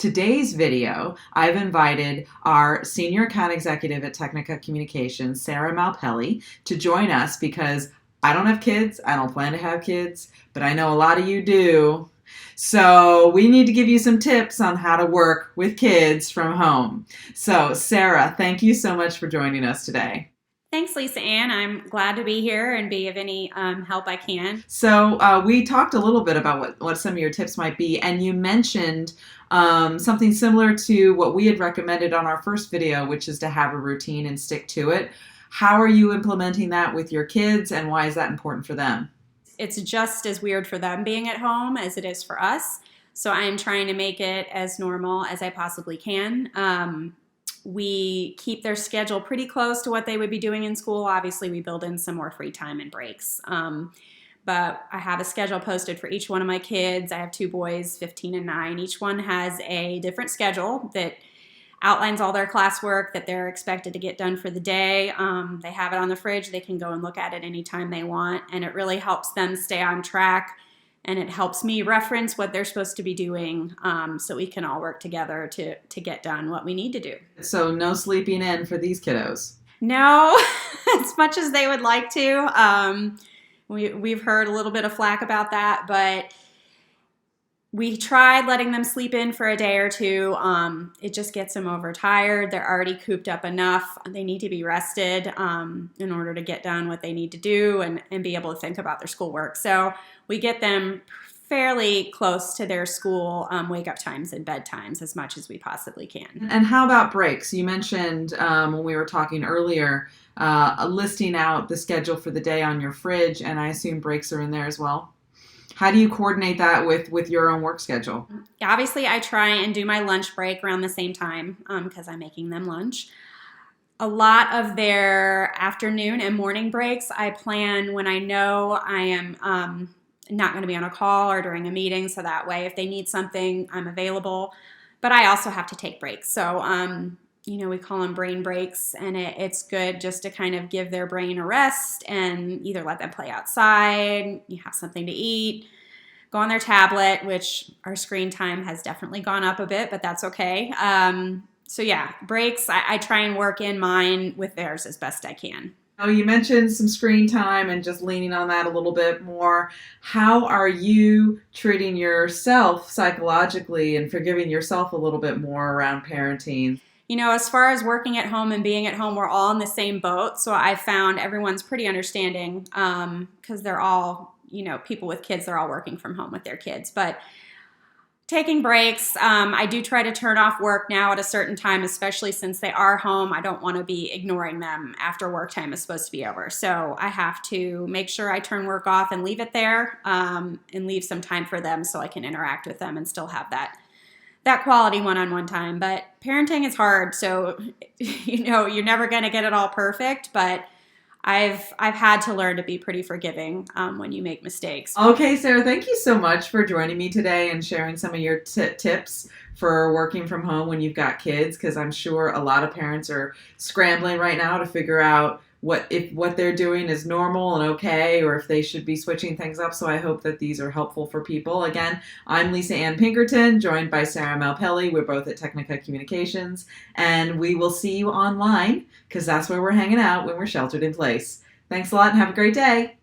Today's video, I've invited our Senior Account Executive at Technica Communications, Sarah Malpeli, to join us because I don't have kids, I don't plan to have kids, but I know a lot of you do. So we need to give you some tips on how to work with kids from home. So Sarah, thank you so much for joining us today. Thanks, Lisa Ann. I'm glad to be here and be of any help I can. So we talked a little bit about what some of your tips might be, and you mentioned something similar to what we had recommended on our first video, which is to have a routine and stick to it. How are you implementing that with your kids, and why is that important for them? It's just as weird for them being at home as it is for us. So I'm trying to make it as normal as I possibly can. We keep their schedule pretty close to what they would be doing in school. Obviously, we build in some more free time and breaks. But I have a schedule posted for each one of my kids. I have two boys, 15 and 9. Each one has a different schedule that outlines all their classwork that they're expected to get done for the day. They have it on the fridge. They can go and look at it anytime they want. And it really helps them stay on track. And it helps me reference what they're supposed to be doing so we can all work together to get done what we need to do. So no sleeping in for these kiddos? No, as much as they would like to. We've heard a little bit of flack about that, but we tried letting them sleep in for a day or two. It just gets them overtired. They're already cooped up enough. They need to be rested in order to get done what they need to do and be able to think about their schoolwork. So we get them fairly close to their school wake-up times and bedtimes as much as we possibly can. And how about breaks? You mentioned when we were talking earlier, listing out the schedule for the day on your fridge, and I assume breaks are in there as well. How do you coordinate that with your own work schedule? Obviously, I try and do my lunch break around the same time because I'm making them lunch. A lot of their afternoon and morning breaks I plan when I know I am not going to be on a call or during a meeting, so that way if they need something, I'm available. But I also have to take breaks. So, we call them brain breaks, and it's good just to kind of give their brain a rest and either let them play outside, you have something to eat, go on their tablet, which our screen time has definitely gone up a bit, but that's okay. So yeah, breaks, I try and work in mine with theirs as best I can. Oh, you mentioned some screen time and just leaning on that a little bit more. How are you treating yourself psychologically and forgiving yourself a little bit more around parenting? As far as working at home and being at home, we're all in the same boat. So I found everyone's pretty understanding because they're all, people with kids, they're all working from home with their kids. But taking breaks, I do try to turn off work now at a certain time, especially since they are home. I don't want to be ignoring them after work time is supposed to be over. So I have to make sure I turn work off and leave it there and leave some time for them so I can interact with them and still have that quality one-on-one time. But parenting is hard, so you're never going to get it all perfect, but I've had to learn to be pretty forgiving when you make mistakes. Okay, Sarah, thank you so much for joining me today and sharing some of your tips for working from home when you've got kids, because I'm sure a lot of parents are scrambling right now to figure out what they're doing is normal and okay, or if they should be switching things up. So I hope that these are helpful for people. Again, I'm Lisa Ann Pinkerton, joined by Sarah Malpeli. We're both at Technica Communications, and we will see you online because that's where we're hanging out when we're sheltered in place. Thanks a lot and have a great day.